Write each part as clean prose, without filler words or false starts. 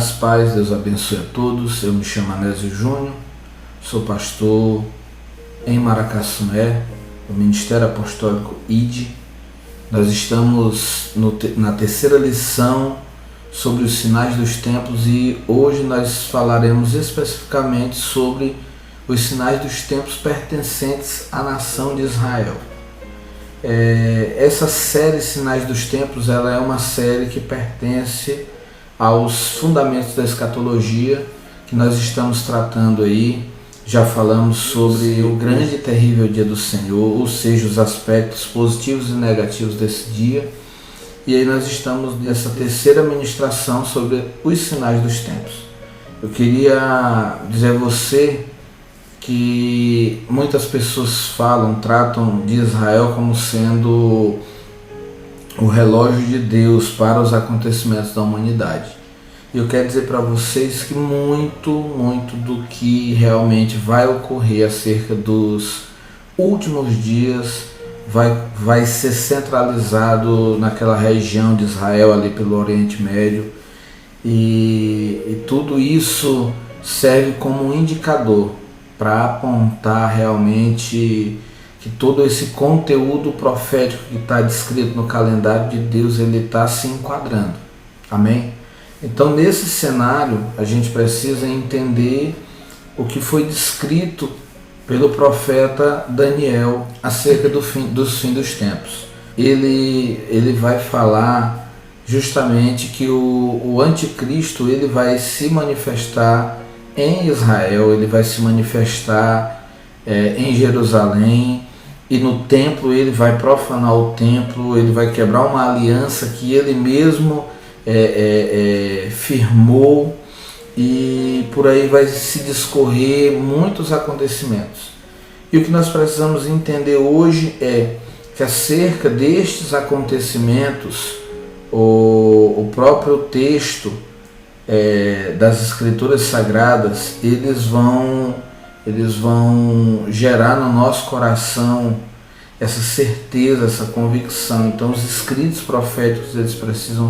Graças, paz, Deus abençoe a todos. Eu me chamo Anésio Júnior, sou pastor em Maracaçué, do Ministério Apostólico ID. Nós estamos na terceira lição sobre os sinais dos tempos e hoje nós falaremos especificamente sobre os sinais dos tempos pertencentes à nação de Israel. Essa série Sinais dos Tempos, ela é uma série que pertence aos fundamentos da escatologia que nós estamos tratando aí. Já falamos sobre o grande e terrível dia do Senhor, ou seja, os aspectos positivos e negativos desse dia. E aí nós estamos nessa terceira ministração sobre os sinais dos tempos. Eu queria dizer a você que muitas pessoas tratam de Israel como sendo o relógio de Deus para os acontecimentos da humanidade. E eu quero dizer para vocês que muito do que realmente vai ocorrer acerca dos últimos dias vai ser centralizado naquela região de Israel, ali pelo Oriente Médio. E tudo isso serve como um indicador para apontar realmente que todo esse conteúdo profético que está descrito no calendário de Deus, ele está se enquadrando. Amém? Então, nesse cenário, a gente precisa entender o que foi descrito pelo profeta Daniel acerca dos fins dos tempos. Ele vai falar justamente que o anticristo ele vai se manifestar em Israel, ele vai se manifestar em Jerusalém, e no templo ele vai profanar o templo, ele vai quebrar uma aliança que ele mesmo firmou, e por aí vai se discorrer muitos acontecimentos. E o que nós precisamos entender hoje é que acerca destes acontecimentos, o próprio texto das Escrituras Sagradas, eles vão gerar no nosso coração essa certeza, essa convicção. Então os escritos proféticos eles precisam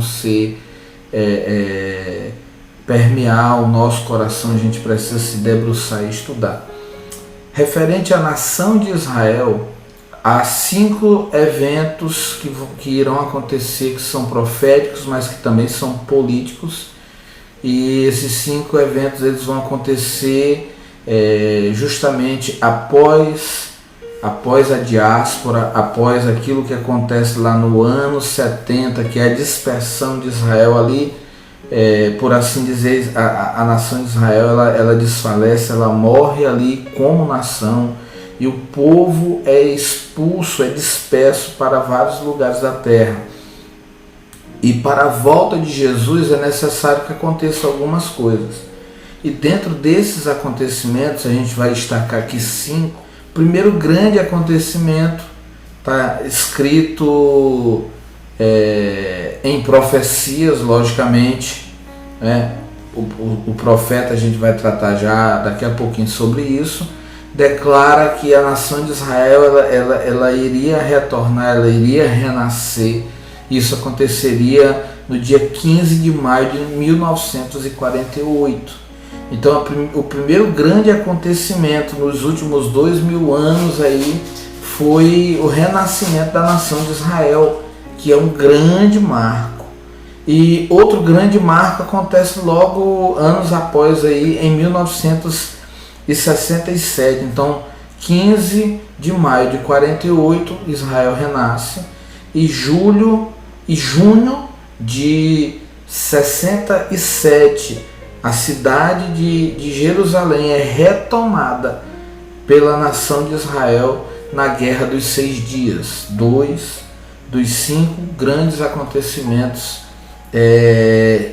permear o nosso coração, a gente precisa se debruçar e estudar. Referente à nação de Israel, há 5 eventos que irão acontecer, que são proféticos, mas que também são políticos. E esses 5 eventos eles vão acontecer justamente após a diáspora, após aquilo que acontece lá no ano 70, que é a dispersão de Israel ali, por assim dizer, a nação de Israel ela desfalece, ela morre ali como nação, e o povo é expulso, é disperso para vários lugares da terra. E para a volta de Jesus é necessário que aconteçam algumas coisas. E dentro desses acontecimentos, a gente vai destacar aqui 5. O primeiro grande acontecimento está escrito em profecias, logicamente. O profeta, a gente vai tratar já daqui a pouquinho sobre isso, declara que a nação de Israel ela iria retornar, ela iria renascer. Isso aconteceria no dia 15 de maio de 1948. Então o primeiro grande acontecimento nos últimos 2000 anos aí foi o renascimento da nação de Israel, que é um grande marco. E outro grande marco acontece logo anos após aí, em 1967. Então 15 de maio de 48 Israel renasce, e junho de 67 a cidade de Jerusalém é retomada pela nação de Israel na Guerra dos 6 Dias. 2 dos 5 grandes acontecimentos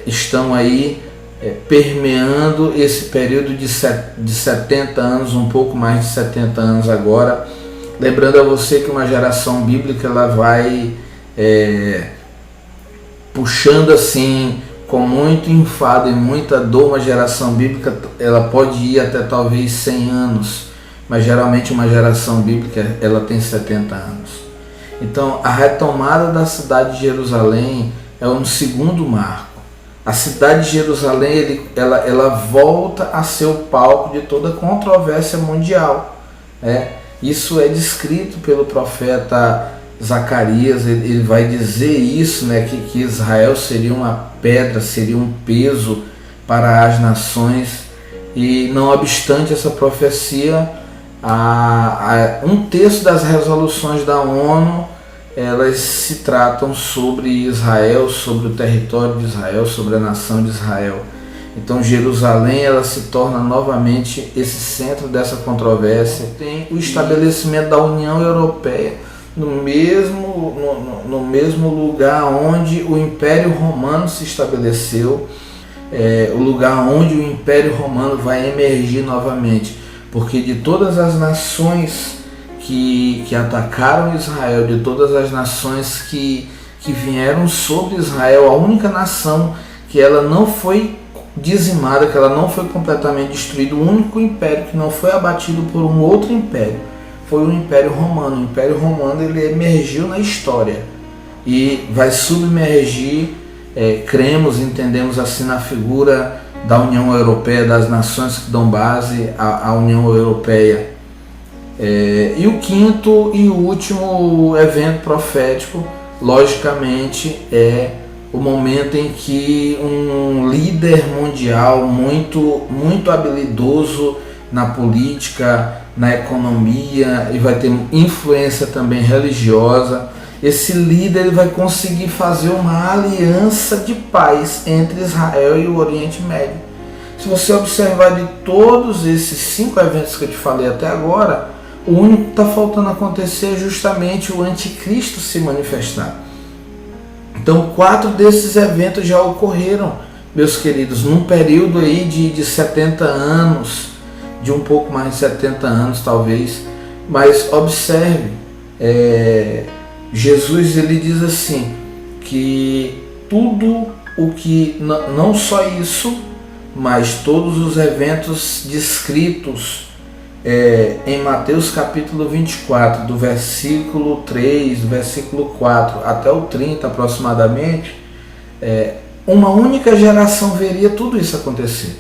estão aí permeando esse período de 70 anos, um pouco mais de 70 anos agora. Lembrando a você que uma geração bíblica ela vai puxando assim com muito enfado e muita dor. Uma geração bíblica ela pode ir até talvez 100 anos, mas geralmente uma geração bíblica ela tem 70 anos. Então a retomada da cidade de Jerusalém é um segundo marco. A cidade de Jerusalém ela volta a ser o palco de toda controvérsia mundial. Isso é descrito pelo profeta Zacarias. Ele vai dizer isso, que Israel seria uma pedra, seria um peso para as nações. E não obstante essa profecia, um terço das resoluções da ONU elas se tratam sobre Israel, sobre o território de Israel, sobre a nação de Israel. Então Jerusalém ela se torna novamente esse centro dessa controvérsia. Tem o estabelecimento da União Europeia no mesmo lugar onde o Império Romano se estabeleceu, o lugar onde o Império Romano vai emergir novamente, porque de todas as nações que atacaram Israel, de todas as nações que vieram sobre Israel, a única nação que ela não foi dizimada, que ela não foi completamente destruída, o único império que não foi abatido por um outro império, foi o Império Romano. O Império Romano ele emergiu na história e vai submergir, entendemos assim, na figura da União Europeia, das nações que dão base à União Europeia. E o quinto e último evento profético, logicamente, é o momento em que um líder mundial muito habilidoso na política, na economia, e vai ter influência também religiosa, esse líder ele vai conseguir fazer uma aliança de paz entre Israel e o Oriente Médio. Se você observar de todos esses 5 eventos que eu te falei até agora, o único que está faltando acontecer é justamente o anticristo se manifestar. Então 4 desses eventos já ocorreram, meus queridos, num período aí de 70 anos, de um pouco mais de 70 anos talvez. Mas observe, Jesus ele diz assim, que tudo o que, não só isso, mas todos os eventos descritos em Mateus capítulo 24, do versículo 3, do versículo 4 até o 30 aproximadamente, uma única geração veria tudo isso acontecer.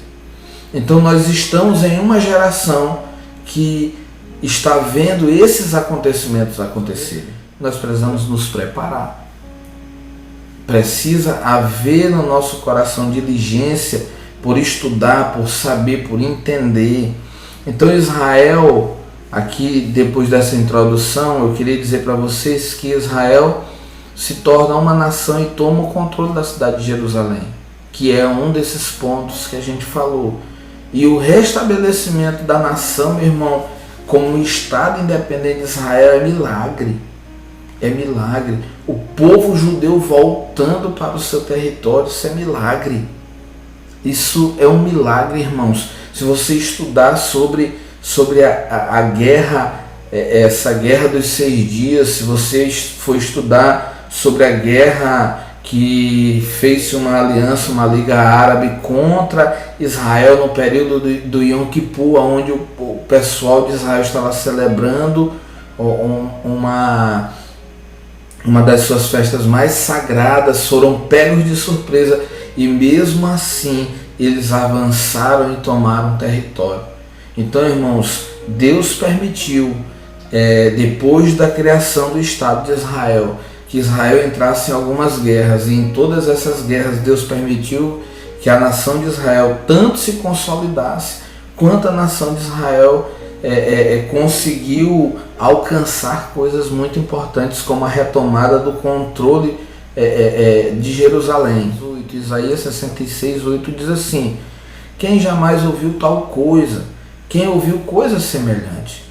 Então nós estamos em uma geração que está vendo esses acontecimentos acontecerem. Nós precisamos nos preparar. Precisa haver no nosso coração diligência por estudar, por saber, por entender. Então Israel, aqui depois dessa introdução, eu queria dizer para vocês que Israel se torna uma nação e toma o controle da cidade de Jerusalém, que é um desses pontos que a gente falou. E o restabelecimento da nação, meu irmão, como um Estado independente de Israel é milagre. É milagre. O povo judeu voltando para o seu território, isso é milagre. Isso é um milagre, irmãos. Se você estudar sobre a guerra, essa guerra dos 6 dias, se você for estudar sobre a guerra que fez uma aliança, uma liga árabe contra Israel no período do Yom Kippur, onde o pessoal de Israel estava celebrando uma das suas festas mais sagradas, foram pegos de surpresa e mesmo assim eles avançaram e tomaram território. Então, irmãos, Deus permitiu, depois da criação do Estado de Israel, que Israel entrasse em algumas guerras, e em todas essas guerras Deus permitiu que a nação de Israel tanto se consolidasse, quanto a nação de Israel conseguiu alcançar coisas muito importantes, como a retomada do controle de Jerusalém. Isaías 66:8 diz assim: quem jamais ouviu tal coisa? Quem ouviu coisa semelhante?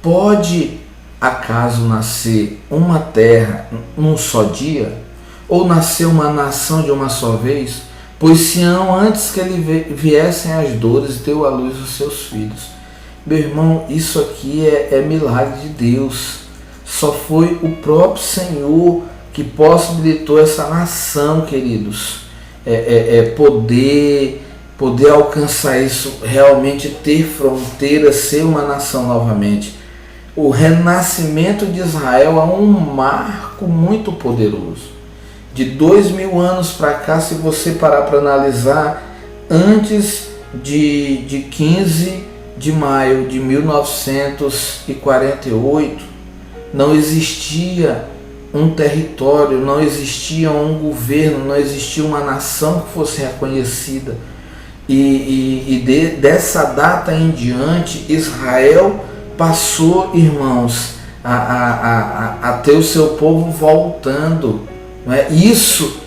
Pode acaso nascer uma terra num só dia? Ou nascer uma nação de uma só vez? Pois Sião, antes que ele viessem as dores, deu à luz os seus filhos. Meu irmão, isso aqui é milagre de Deus. Só foi o próprio Senhor que possibilitou essa nação, queridos, poder alcançar isso, realmente ter fronteiras, ser uma nação novamente. O renascimento de Israel é um marco muito poderoso De 2000 anos para cá, se você parar para analisar, antes de 15 de maio de 1948, não existia um território, não existia um governo, não existia uma nação que fosse reconhecida. Dessa data em diante, Israel passou, irmãos, a ter o seu povo voltando. Não é? Isso,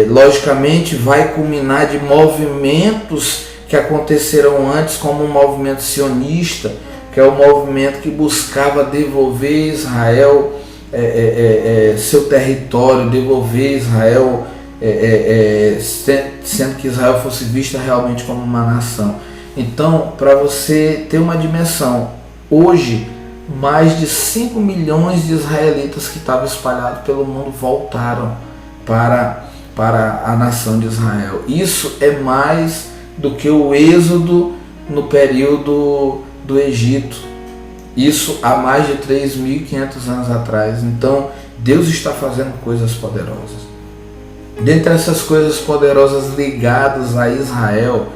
logicamente, vai culminar de movimentos que aconteceram antes, como o movimento sionista, que é o movimento que buscava devolver Israel seu território, devolver Israel, sendo que Israel fosse vista realmente como uma nação. Então, para você ter uma dimensão, hoje mais de 5 milhões de israelitas que estavam espalhados pelo mundo voltaram para a nação de Israel. Isso é mais do que o êxodo no período do Egito. Isso há mais de 3.500 anos atrás. Então, Deus está fazendo coisas poderosas. Dentre essas coisas poderosas ligadas a Israel,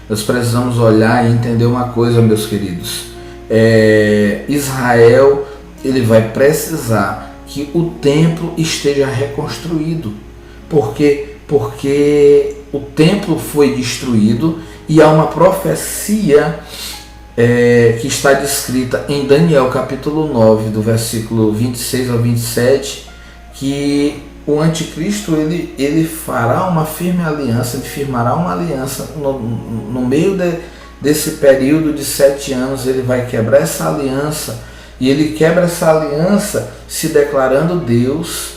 nós precisamos olhar e entender uma coisa, meus queridos. Israel, ele vai precisar que o templo esteja reconstruído. Por quê? Porque o templo foi destruído e há uma profecia que está descrita em Daniel capítulo 9, do versículo 26 ao 27, que o anticristo ele fará uma firme aliança, ele firmará uma aliança no meio desse período de 7 anos. Ele vai quebrar essa aliança, e ele quebra essa aliança se declarando Deus.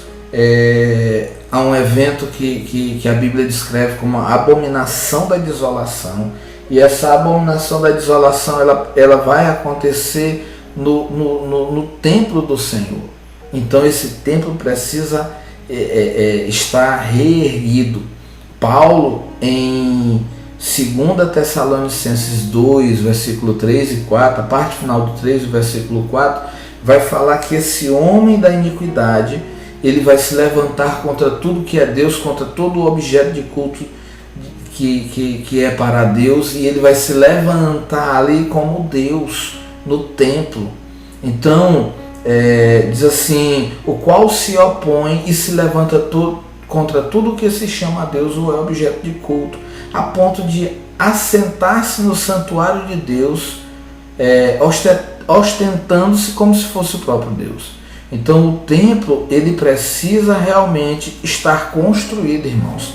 Há um evento que a Bíblia descreve como a abominação da desolação, e essa abominação da desolação ela vai acontecer no templo do Senhor. Então esse templo precisa estar reerguido. Paulo, em 2 Tessalonicenses 2, versículo 3 e 4, a parte final do 3, o versículo 4, vai falar que esse homem da iniquidade, ele vai se levantar contra tudo que é Deus, contra todo objeto de culto que é para Deus, e ele vai se levantar ali como Deus no templo. Então, diz assim: o qual se opõe e se levanta contra tudo que se chama a Deus ou é objeto de culto, a ponto de assentar-se no santuário de Deus, ostentando-se como se fosse o próprio Deus. Então o templo, ele precisa realmente estar construído, irmãos.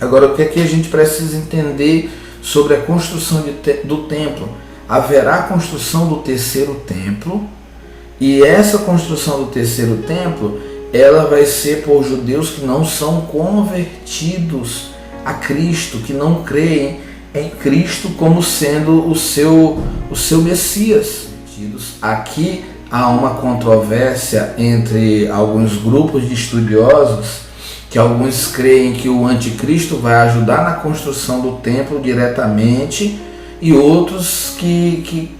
Agora, o que é que a gente precisa entender sobre a construção do templo? Haverá a construção do terceiro templo, e essa construção do terceiro templo, ela vai ser por judeus que não são convertidos a Cristo, que não creem em Cristo como sendo o seu Messias. Aqui há uma controvérsia entre alguns grupos de estudiosos, que alguns creem que o anticristo vai ajudar na construção do templo diretamente, e outros que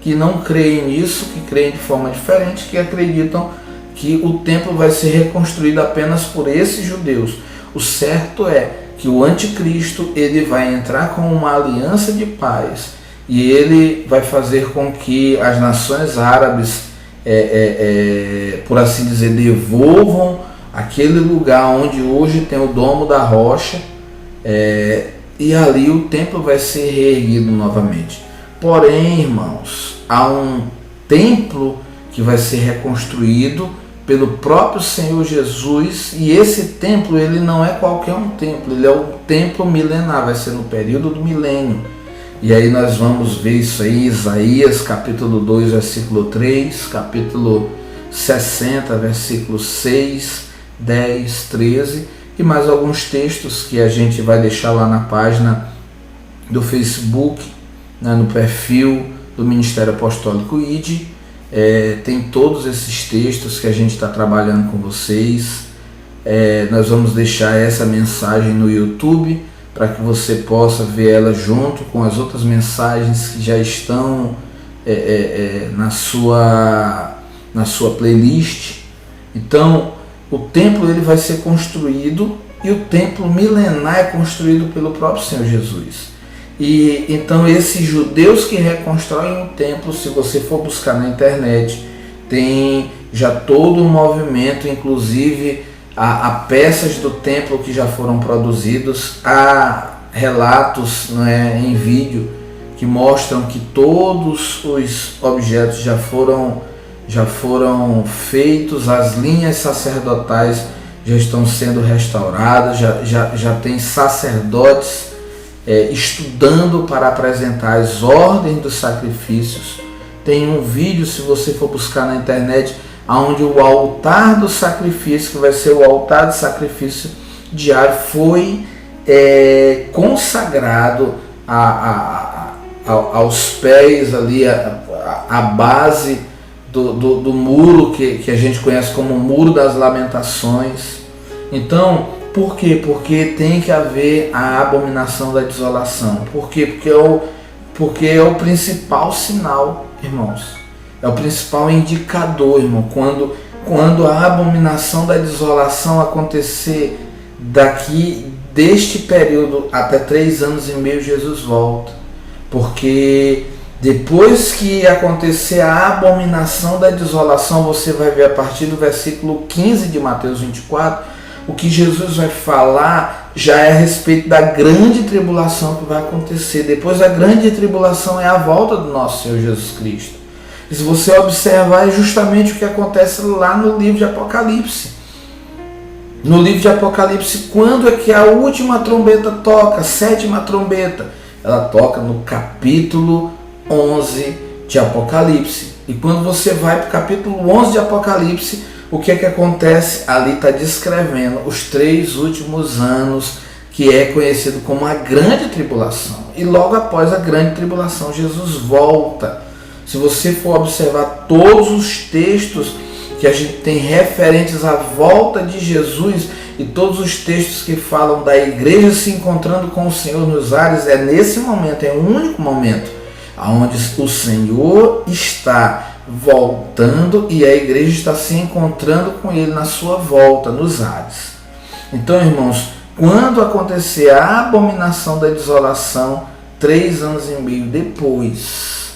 não creem nisso, que creem de forma diferente, que acreditam que o templo vai ser reconstruído apenas por esses judeus. O certo é que o anticristo, ele vai entrar com uma aliança de paz, e ele vai fazer com que as nações árabes, por assim dizer, devolvam aquele lugar onde hoje tem o Domo da Rocha, e ali o templo vai ser reerguido novamente. Porém, irmãos, há um templo que vai ser reconstruído pelo próprio Senhor Jesus, e esse templo, ele não é qualquer um templo, ele é o templo milenar, vai ser no período do milênio. E aí nós vamos ver isso aí em Isaías capítulo 2, versículo 3, capítulo 60, versículos 6, 10, 13, e mais alguns textos que a gente vai deixar lá na página do Facebook, né, no perfil do Ministério Apostólico ID. Tem todos esses textos que a gente está trabalhando com vocês. Nós vamos deixar essa mensagem no YouTube para que você possa ver ela junto com as outras mensagens que já estão na sua playlist. Então, o templo ele vai ser construído, e o templo milenar é construído pelo próprio Senhor Jesus. E então esses judeus que reconstroem o templo, se você for buscar na internet, tem já todo um movimento, inclusive há peças do templo que já foram produzidos, há relatos, né, em vídeo que mostram que todos os objetos já foram feitos, as linhas sacerdotais já estão sendo restauradas, já tem sacerdotes estudando para apresentar as ordens dos sacrifícios. Tem um vídeo, se você for buscar na internet, onde o altar do sacrifício, que vai ser o altar de sacrifício diário, foi consagrado aos pés ali, a base do muro que a gente conhece como o Muro das Lamentações. Então, por quê? Porque tem que haver a abominação da desolação. Por quê? Porque é o principal sinal, irmãos. É o principal indicador, irmão. Quando a abominação da desolação acontecer deste período até 3 anos e meio, Jesus volta. Porque depois que acontecer a abominação da desolação, você vai ver a partir do versículo 15 de Mateus 24, o que Jesus vai falar já é a respeito da grande tribulação que vai acontecer. Depois da grande tribulação é a volta do nosso Senhor Jesus Cristo. E se você observar, é justamente o que acontece lá no livro de Apocalipse. No livro de Apocalipse, quando é que a última trombeta toca, a 7ª trombeta? Ela toca no capítulo 11 de Apocalipse. E quando você vai para o capítulo 11 de Apocalipse, o que é que acontece? Ali está descrevendo os 3 últimos anos, que é conhecido como a grande tribulação. E logo após a grande tribulação, Jesus volta. Se você for observar todos os textos que a gente tem referentes à volta de Jesus, e todos os textos que falam da igreja se encontrando com o Senhor nos ares, é nesse momento, é o único momento onde o Senhor está voltando e a igreja está se encontrando com ele na sua volta nos ares. Então, irmãos, quando acontecer a abominação da desolação, 3 anos e meio depois,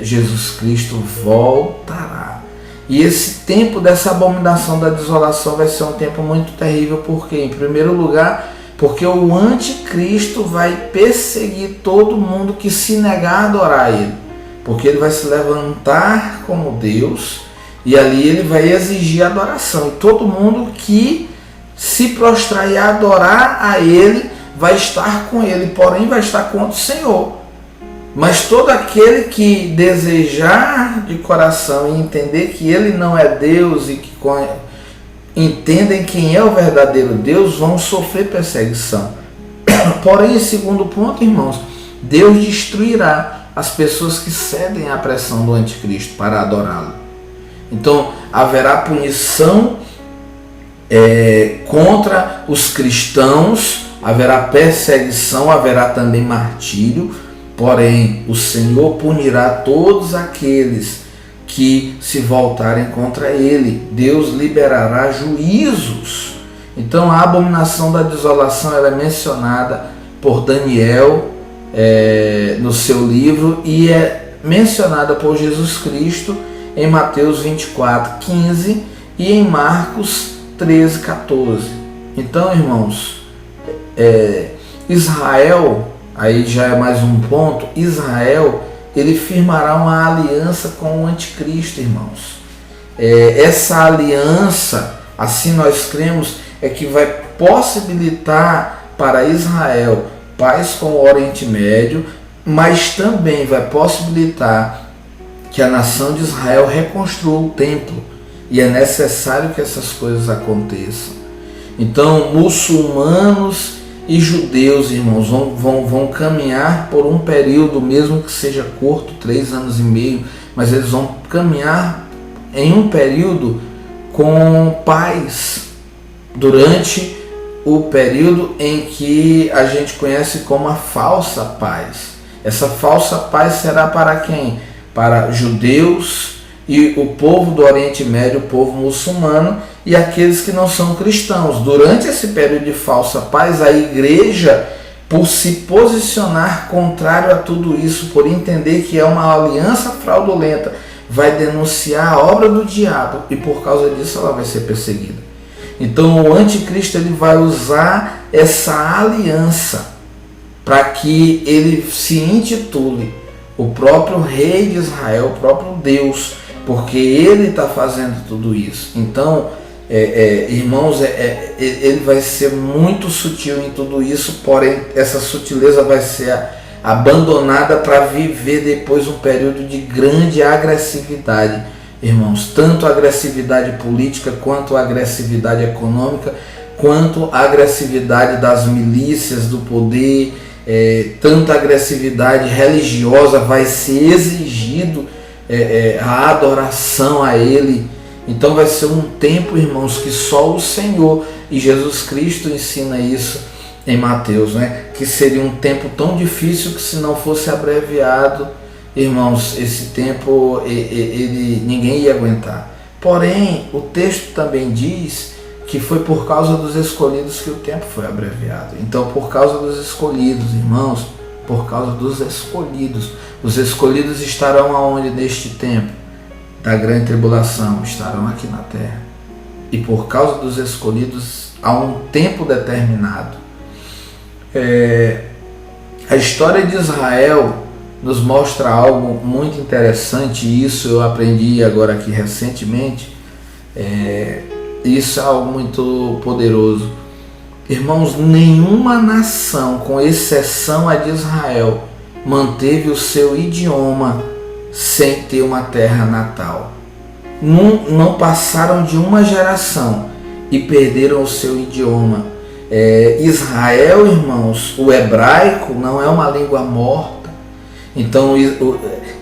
Jesus Cristo voltará. E esse tempo dessa abominação da desolação vai ser um tempo muito terrível, porque, em primeiro lugar, porque o anticristo vai perseguir todo mundo que se negar a adorar ele. Porque ele vai se levantar como Deus e ali ele vai exigir adoração. E todo mundo que se prostrar e adorar a ele vai estar com ele, porém vai estar contra o Senhor. Mas todo aquele que desejar de coração e entender que ele não é Deus e que entendem quem é o verdadeiro Deus, vão sofrer perseguição. Porém, em segundo ponto, irmãos, Deus destruirá as pessoas que cedem à pressão do anticristo para adorá-lo. Então, haverá punição contra os cristãos, haverá perseguição, haverá também martírio, porém, o Senhor punirá todos aqueles que se voltarem contra ele. Deus liberará juízos. Então, a abominação da desolação ela é mencionada por Daniel no seu livro e é mencionada por Jesus Cristo em Mateus 24, 15 e em Marcos 13, 14. Então, irmãos, Israel, aí já é mais um ponto, Israel, ele firmará uma aliança com o anticristo, irmãos. Essa aliança, assim nós cremos, é que vai possibilitar para Israel paz com o Oriente Médio, mas também vai possibilitar que a nação de Israel reconstrua o templo. E é necessário que essas coisas aconteçam. Então, muçulmanos e judeus, irmãos, vão caminhar por um período, mesmo que seja curto, 3 anos e meio, mas eles vão caminhar em um período com paz durante o período em que a gente conhece como a falsa paz. Essa falsa paz será para quem? Para judeus e o povo do Oriente Médio, o povo muçulmano e aqueles que não são cristãos. Durante esse período de falsa paz, a igreja, por se posicionar contrário a tudo isso, por entender que é uma aliança fraudulenta, vai denunciar a obra do diabo e por causa disso ela vai ser perseguida. Então o anticristo ele vai usar essa aliança para que ele se intitule o próprio rei de Israel, o próprio Deus, porque ele está fazendo tudo isso. Então, irmãos, ele vai ser muito sutil em tudo isso, porém essa sutileza vai ser abandonada para viver depois um período de grande agressividade, irmãos, tanto agressividade política, quanto agressividade econômica, quanto agressividade das milícias do poder, tanta agressividade religiosa, vai ser exigido a adoração a Ele. Então vai ser um tempo, irmãos, que só o Senhor e Jesus Cristo ensina isso em Mateus, né? Que seria um tempo tão difícil que se não fosse abreviado, irmãos, esse tempo ninguém ia aguentar. Porém, o texto também diz que foi por causa dos escolhidos que o tempo foi abreviado. Então, por causa dos escolhidos, irmãos, por causa dos escolhidos. Os escolhidos estarão aonde neste tempo da grande tribulação? Estarão aqui na terra. E por causa dos escolhidos, há um tempo determinado. A história de Israel nos mostra algo muito interessante, e isso eu aprendi agora aqui recentemente. Isso é algo muito poderoso. Irmãos, nenhuma nação, com exceção a de Israel, manteve o seu idioma sem ter uma terra natal. Não passaram de uma geração e perderam o seu idioma. Israel, irmãos, o hebraico não é uma língua morta. Então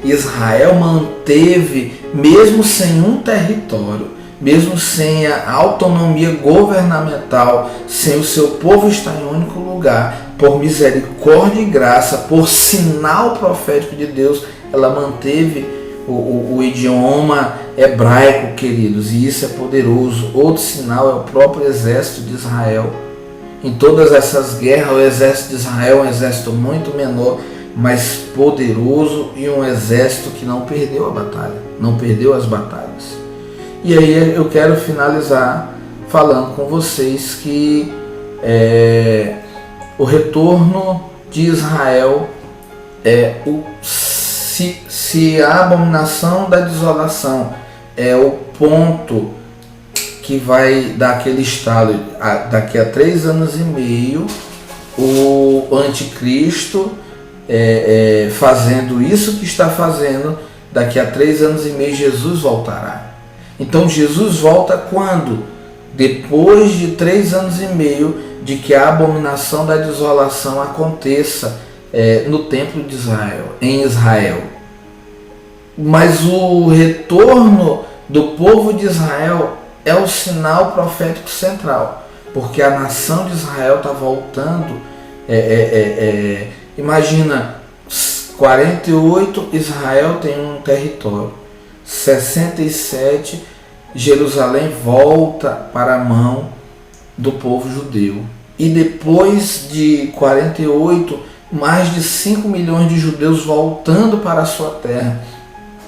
Israel manteve, mesmo sem um território, mesmo sem a autonomia governamental, sem o seu povo estar em um único lugar, por misericórdia e graça, por sinal profético de Deus, ela manteve o idioma hebraico, queridos, e isso é poderoso. Outro sinal é o próprio exército de Israel. Em todas essas guerras, o exército de Israel é um exército muito menor, mas poderoso, e um exército que não perdeu a batalha, não perdeu as batalhas. E aí eu quero finalizar falando com vocês que o retorno de Israel se a abominação da desolação é o ponto que vai dar aquele estalo, daqui a 3 anos e meio, o anticristo fazendo isso que está fazendo, daqui a 3 anos e meio Jesus voltará. Então Jesus volta quando? Depois de 3 anos e meio de que a abominação da desolação aconteça no templo de Israel, em Israel. Mas o retorno do povo de Israel é o sinal profético central, porque a nação de Israel está voltando. Imagina, 48 Israel tem um território, 67 Jerusalém volta para a mão do povo judeu, e depois de 48 mais de 5 milhões de judeus voltando para a sua terra.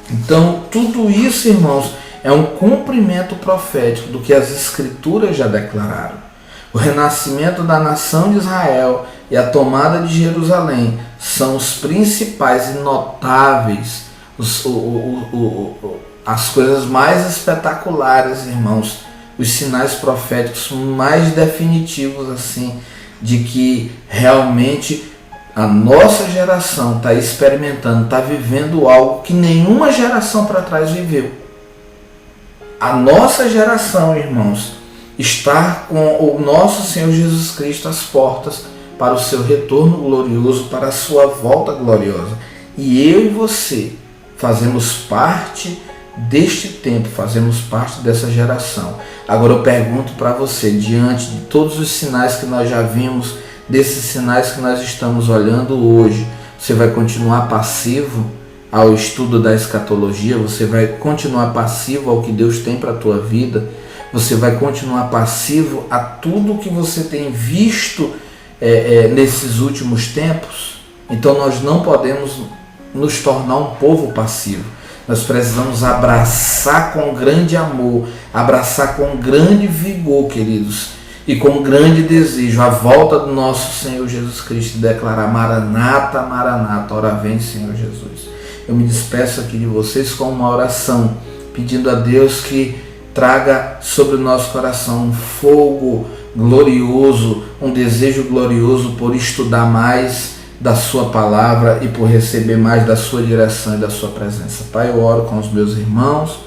Então tudo isso, irmãos, é um cumprimento profético do que as escrituras já declararam. O renascimento da nação de Israel e a tomada de Jerusalém são os principais e notáveis, as coisas mais espetaculares, irmãos, os sinais proféticos mais definitivos, assim, de que realmente a nossa geração está experimentando, está vivendo algo que nenhuma geração para trás viveu. A nossa geração, irmãos, está com o nosso Senhor Jesus Cristo às portas para o seu retorno glorioso, para a sua volta gloriosa. E eu e você fazemos parte deste tempo, fazemos parte dessa geração. Agora eu pergunto para você, diante de todos os sinais que nós já vimos, desses sinais que nós estamos olhando hoje, você vai continuar passivo ao estudo da escatologia, você vai continuar passivo ao que Deus tem para a tua vida, você vai continuar passivo a tudo que você tem visto nesses últimos tempos. Então nós não podemos nos tornar um povo passivo. Nós precisamos abraçar com grande amor, abraçar com grande vigor, queridos, e com grande desejo a volta do nosso Senhor Jesus Cristo e declarar: Maranata, Maranata, ora vem Senhor Jesus. Eu me despeço aqui de vocês com uma oração, pedindo a Deus que traga sobre o nosso coração um fogo glorioso, um desejo glorioso por estudar mais da sua palavra e por receber mais da sua direção e da sua presença. Pai, eu oro com os meus irmãos,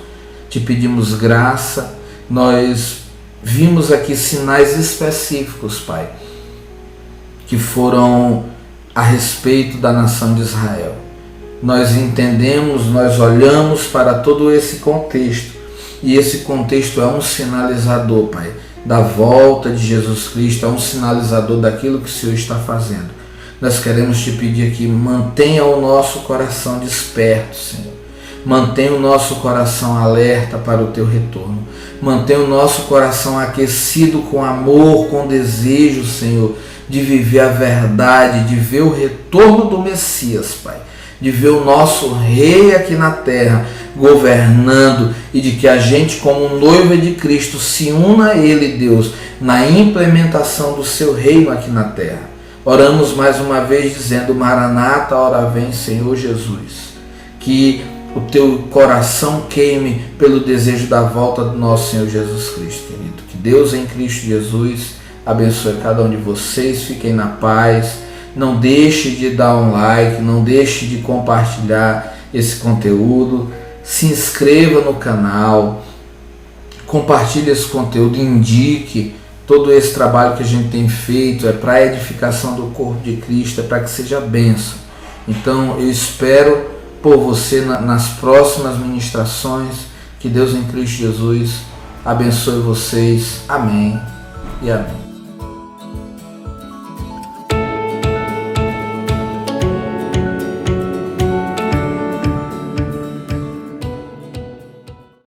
te pedimos graça. Nós vimos aqui sinais específicos, Pai, que foram a respeito da nação de Israel. Nós entendemos, nós olhamos para todo esse contexto, e esse contexto é um sinalizador, Pai, da volta de Jesus Cristo, é um sinalizador daquilo que o Senhor está fazendo. Nós queremos te pedir aqui: mantenha o nosso coração desperto, Senhor. Mantenha o nosso coração alerta para o teu retorno. Mantenha o nosso coração aquecido com amor, com desejo, Senhor, de viver a verdade, de ver o retorno do Messias, Pai. De ver o nosso Rei aqui na terra governando, e de que a gente, como noiva de Cristo, se una a Ele, Deus, na implementação do seu reino aqui na terra. Oramos mais uma vez dizendo: Maranata, ora vem Senhor Jesus. Que o teu coração queime pelo desejo da volta do nosso Senhor Jesus Cristo, querido. Que Deus em Cristo Jesus abençoe cada um de vocês. Fiquem na paz. Não deixe de dar um like, não deixe de compartilhar esse conteúdo. Se inscreva no canal, compartilhe esse conteúdo, indique. Todo esse trabalho que a gente tem feito é para a edificação do corpo de Cristo, é para que seja bênção. Então eu espero por você nas próximas ministrações. Que Deus em Cristo Jesus abençoe vocês. Amém e amém.